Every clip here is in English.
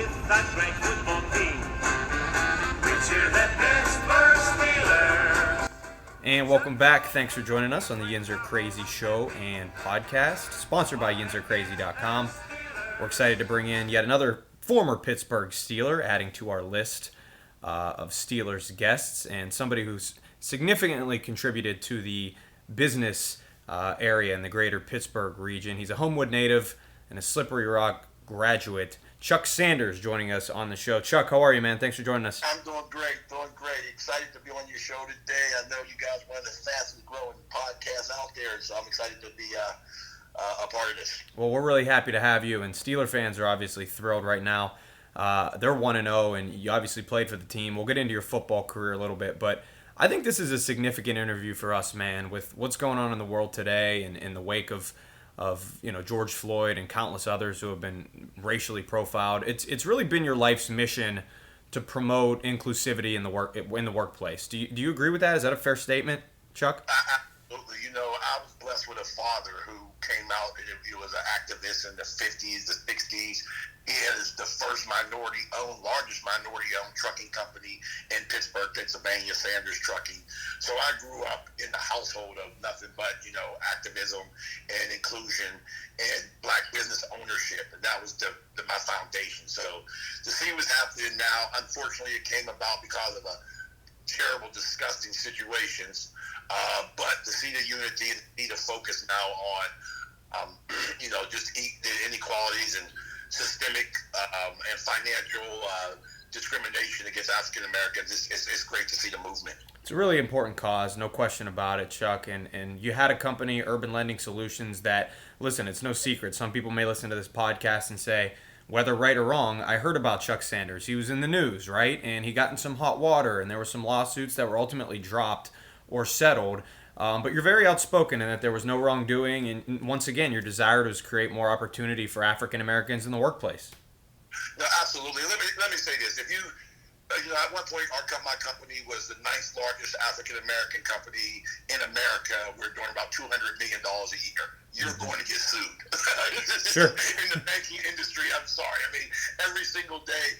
with that great football team. We cheer the Pittsburgh Steelers. And welcome back. Thanks for joining us on the Yinzer Crazy show and podcast, sponsored by YinzerCrazy.com. We're excited to bring in yet another former Pittsburgh Steeler, adding to our list of Steelers guests, and somebody who's significantly contributed to the business area in the greater Pittsburgh region. He's a Homewood native and a Slippery Rock graduate. Chuck Sanders joining us on the show. Chuck, how are you, man? Thanks for joining us. I'm doing great. Excited to be on your show today. I know you guys are one of the fastest growing podcasts out there, so I'm excited to be a part of this. Well, we're really happy to have you, and Steeler fans are obviously thrilled right now. They're 1-0, and you obviously played for the team. We'll get into your football career a little bit, but I think this is a significant interview for us, man, with what's going on in the world today and in the wake of George Floyd and countless others who have been racially profiled. It's really been your life's mission to promote inclusivity in the workplace. Do you agree with that? Is that a fair statement, Chuck? Absolutely. I was blessed with a father who came out. He was an activist in the 50s, the 60s. He is the first largest minority-owned trucking company in Pittsburgh, Pennsylvania, Sanders Trucking. So I grew up in the household of nothing but, activism and inclusion and black business ownership. And that was my foundation. So to see what's happening now, unfortunately, it came about because of a terrible, disgusting situations. But to see the unity and need to focus now on, just the inequalities and systemic and financial discrimination against African Americans. It's great to see the movement. It's a really important cause, no question about it, Chuck. And you had a company, Urban Lending Solutions, that, listen, it's no secret. Some people may listen to this podcast and say, whether right or wrong, I heard about Chuck Sanders. He was in the news, right? And he got in some hot water, and there were some lawsuits that were ultimately dropped or settled. But you're very outspoken in that there was no wrongdoing, and once again, your desire was to create more opportunity for African Americans in the workplace. No, absolutely. Let me say this: if you, at one point, my company was the 9th largest African American company in America. We're doing about $200 million a year. You're going to get sued. Sure. In the banking industry, I'm sorry. I mean, every single day,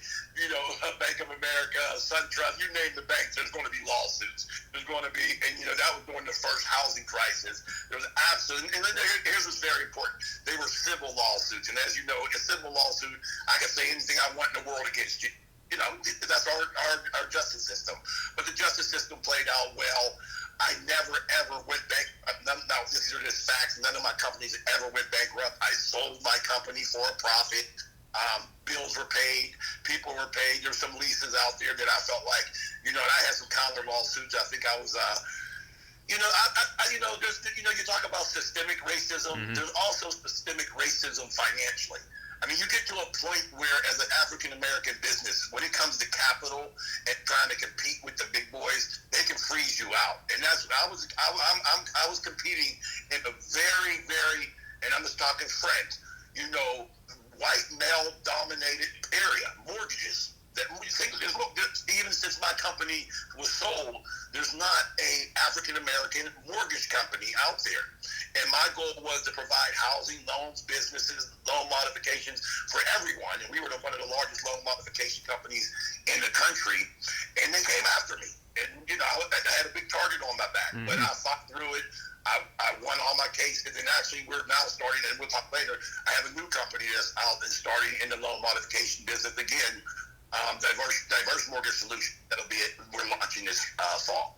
Bank of America, SunTrust, you name the banks, there's going to be lawsuits. There's going to be, and that was during the first housing crisis. There was absolutely, and here's what's very important. They were civil lawsuits. And as you know, a civil lawsuit, I can say anything I want in the world against you. That's our justice system. But the justice system played out well. I never, ever went bankrupt. Now, these are just facts. None of my companies ever went bankrupt. I sold my company for a profit. Bills were paid. People were paid. There's some leases out there that I felt like, and I had some counter lawsuits. I think I was, you talk about systemic racism. Mm-hmm. There's also systemic racism financially. I mean, you get to a point where, as an African-American business, when it comes to capital and trying to compete with the big boys, they can freeze you out. And that's I was competing in a very, very, and I'm just talking French, white male-dominated area, mortgages. That even since my company was sold, there's not a African-American mortgage company out there. And my goal was to provide housing, loans, businesses, loan modifications for everyone. And we were one of the largest loan modification companies in the country. And they came after me. And, I had a big target on my back. Mm-hmm. But I fought through it. I won all my cases. And actually, we're now starting, and we'll talk later, I have a new company that's out and starting in the loan modification business again. Diverse mortgage solution. That'll be it. We're launching this fall.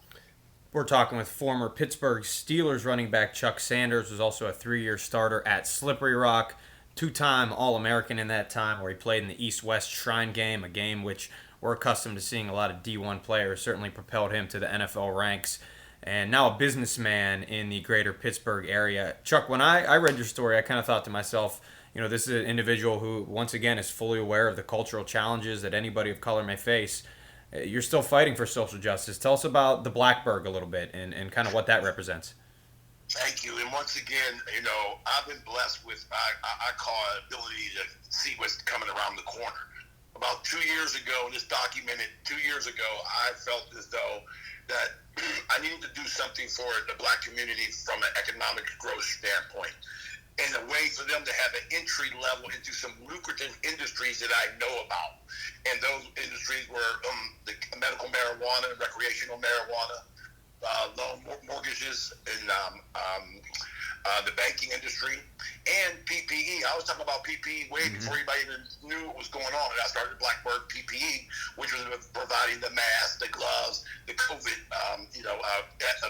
We're talking with former Pittsburgh Steelers running back Chuck Sanders, who's also a 3-year starter at Slippery Rock, 2-time All-American in that time, where he played in the East-West Shrine Game, a game which we're accustomed to seeing a lot of D1 players, certainly propelled him to the NFL ranks, and now a businessman in the greater Pittsburgh area. Chuck, when I read your story, I kind of thought to myself, this is an individual who, once again, is fully aware of the cultural challenges that anybody of color may face. You're still fighting for social justice. Tell us about the Blackburg a little bit and kind of what that represents. Thank you. And once again, I've been blessed with, I call it ability to see what's coming around the corner. About 2 years ago, and it's documented, 2 years ago, I felt as though that I needed to do something for the black community from an economic growth standpoint. and a way for them to have an entry level into some lucrative industries that I know about. And those industries were the medical marijuana, recreational marijuana, loan mortgages, and the banking industry, and PPE. I was talking about PPE way before anybody even knew what was going on. And I started Blackbird PPE, which was providing the masks, the gloves, the COVID,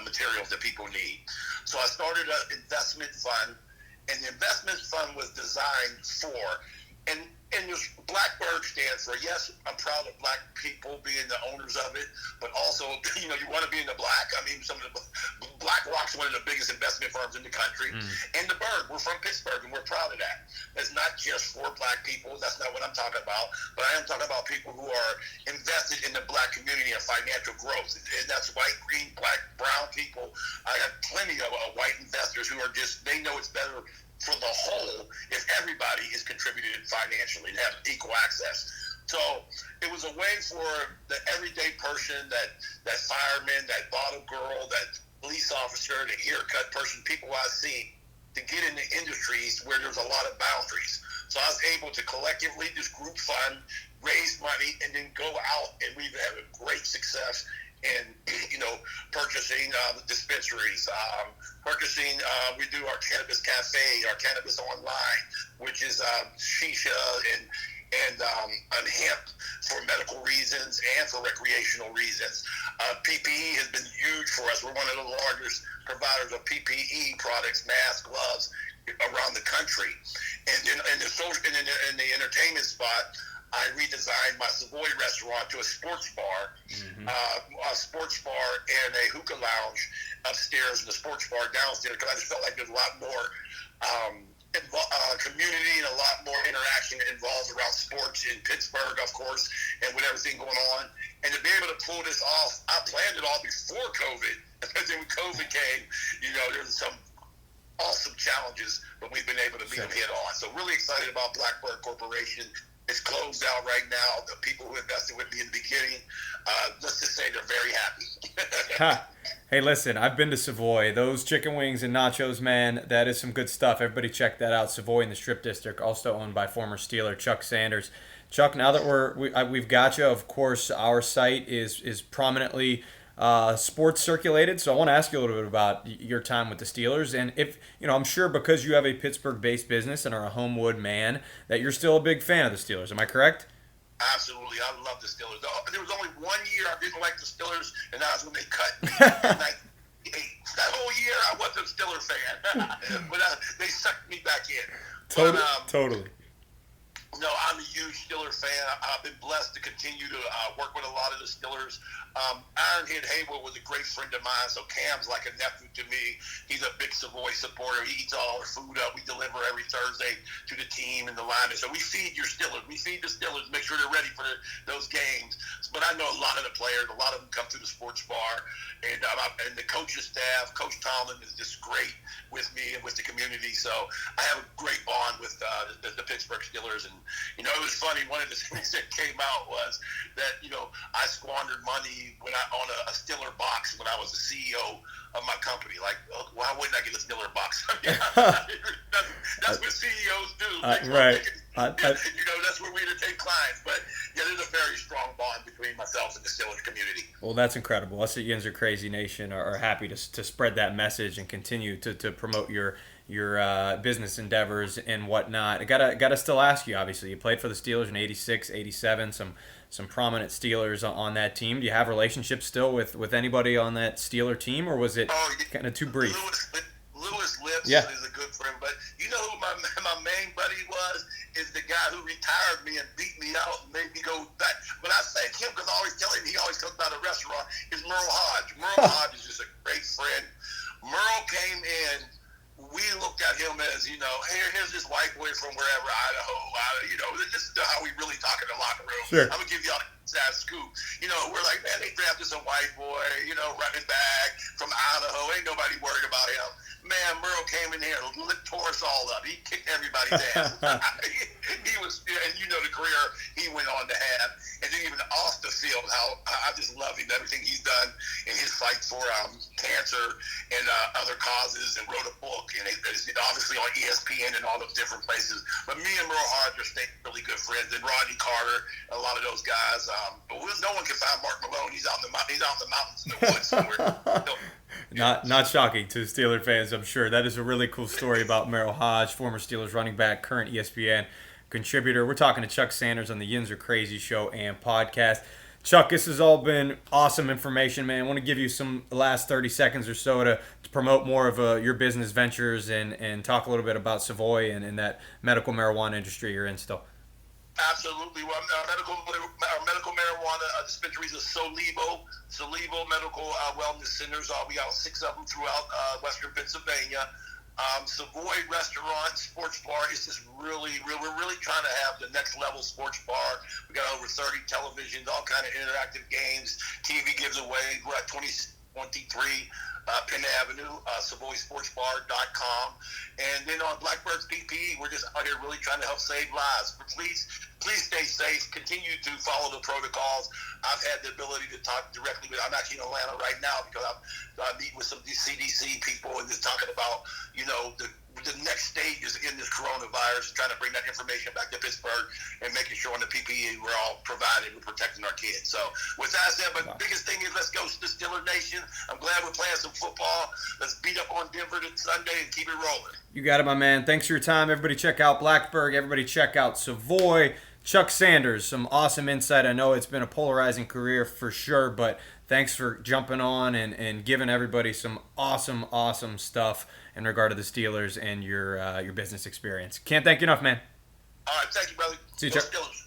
materials that people need. So I started an investment fund, and the investment fund was designed for, and this Blackbird stands for, yes, I'm proud of black people being the owners of it, but also, you want to be in the black. I mean, some of the BlackRock's one of the biggest investment firms in the country, and the Bird, we're from Pittsburgh, and we're proud of that. It's not just for black people. That's not what I'm talking about, but I am talking about people who are invested in the black community and financial growth, and that's white, green, black, brown people. I have plenty of white investors who are just, they know it's better for the whole if everybody is contributed financially and have equal access. So it was a way for the everyday person, that fireman, that bottle girl, that police officer, the haircut person, people I see, to get into industries where there's a lot of boundaries. So I was able to collectively, this group fund, raise money, and then go out, and we've had a great success in, purchasing dispensaries, we do our cannabis cafe, our cannabis online, which is shisha and hemp for medical reasons and for recreational reasons. PPE has been huge for us. We're one of the largest providers of PPE products, masks, gloves around the country. And then in the entertainment spot, I redesigned my Savoy restaurant to a sports bar, a sports bar and a hookah lounge upstairs, and the sports bar downstairs, because I just felt like there's a lot more community and a lot more interaction involved around sports in Pittsburgh, of course, and with everything going on. And to be able to pull this off, I planned it all before COVID. And then when COVID came, there's some awesome challenges, but we've been able to meet them head on. So really excited about Blackbird Corporation. It's closed out right now. The people who invested with me in the beginning, let's just say they're very happy. Hey, listen, I've been to Savoy. Those chicken wings and nachos, man, that is some good stuff. Everybody check that out. Savoy in the Strip District, also owned by former Steeler Chuck Sanders. Chuck, now that we've got you, of course, our site is prominently sports circulated. So I want to ask you a little bit about your time with the Steelers, and if I'm sure because you have a Pittsburgh-based business and are a Homewood man, that you're still a big fan of the Steelers. Am I correct? Absolutely, I love the Steelers. There was only 1 year I didn't like the Steelers, and that was when they cut me. That whole year I wasn't a Steelers fan, but they sucked me back in. Totally. No, I'm a huge Steelers fan. I've been blessed to continue to work with a lot of the Steelers. Ironhead Haywood was a great friend of mine, so Cam's like a nephew to me. He's a big Savoy supporter. He eats all our food up. We deliver every Thursday to the team and the line. So we feed your Steelers. We feed the Steelers, make sure they're ready for those games. But I know a lot of the players. A lot of them come through the sports bar. And the coaching staff, Coach Tomlin is just great with me and with the community. So I have a great bond with the Pittsburgh Steelers. And it was funny. One of the things that came out was that, I squandered money on a Steeler box when I was the CEO of my company. Like, why wouldn't I get a Steeler box? That's what CEOs do. Right. That's where we entertain clients. But, yeah, there's a very strong bond between myself and the Steelers community. Well, that's incredible. Us at Yinzer Crazy Nation are happy to spread that message and continue to promote your business endeavors and whatnot. I gotta still ask you, obviously, you played for the Steelers in 86, 87, some prominent Steelers on that team. Do you have relationships still with anybody on that Steeler team, or was it kind of too brief? Lewis Lips is a good friend, but you know who my main buddy was? Is the guy who retired me and beat me out and made me go back. But I thank him because I always tell him, he always comes out of a restaurant, is Merril Hoge. Merril Hoge is just a great friend. Merril came in. We looked at him as, here's this white boy from wherever, Idaho. This is how we really talk in the locker room. Sure. I'm going to give y'all that scoop. We're like, man, they drafted some white boy, running back from Idaho. Ain't nobody worried about him. Man, Merril came in here and tore us all up. He kicked everybody's ass. He was, and the career he went on to have. And then even off the field, how I just love him, everything he's done in his fight for cancer and other causes, and wrote a book, and it's obviously on ESPN and all those different places. But me and Merril Hoge are staying really good friends, and Rodney Carter, a lot of those guys. But no one can find Mark Malone. He's out in the mountains in the woods somewhere. So, Not shocking to Steeler fans, I'm sure. That is a really cool story about Merril Hoge, former Steelers running back, current ESPN contributor. We're talking to Chuck Sanders on the Yinzer Crazy show and podcast. Chuck, this has all been awesome information, man. I want to give you some last 30 seconds or so to promote more of your business ventures and talk a little bit about Savoy and that medical marijuana industry you're in still. Absolutely. Well, our medical marijuana dispensaries are Solivo Medical Wellness Centers. We got 6 of them throughout Western Pennsylvania. Savoy Restaurant, Sports Bar is just we're really trying to have the next level sports bar. We got over 30 televisions, all kind of interactive games, TV giveaway. We're at 2023 Penn Avenue, SavoySportsBar.com. And then on Blackbird's PPE, we're just out here really trying to help save lives. But please stay safe. Continue to follow the protocols. I've had the ability to talk directly with, I'm actually in Atlanta right now because I'm meeting with some CDC people and just talking about, the next stages in this coronavirus, trying to bring that information back to Pittsburgh and making sure on the PPE we're all provided, we're protecting our kids. So with that said, but the biggest thing is let's go to the Steeler Nation. I'm glad we're playing some football. Let's beat up on Denver this Sunday and keep it rolling. You got it, my man. Thanks for your time. Everybody check out Blackburg. Everybody check out Savoy. Chuck Sanders, some awesome insight. I know it's been a polarizing career for sure, but thanks for jumping on and giving everybody some awesome stuff in regard to the Steelers and your business experience. Can't thank you enough, man. All right, thank you, brother. See you, Go Chuck. Steelers.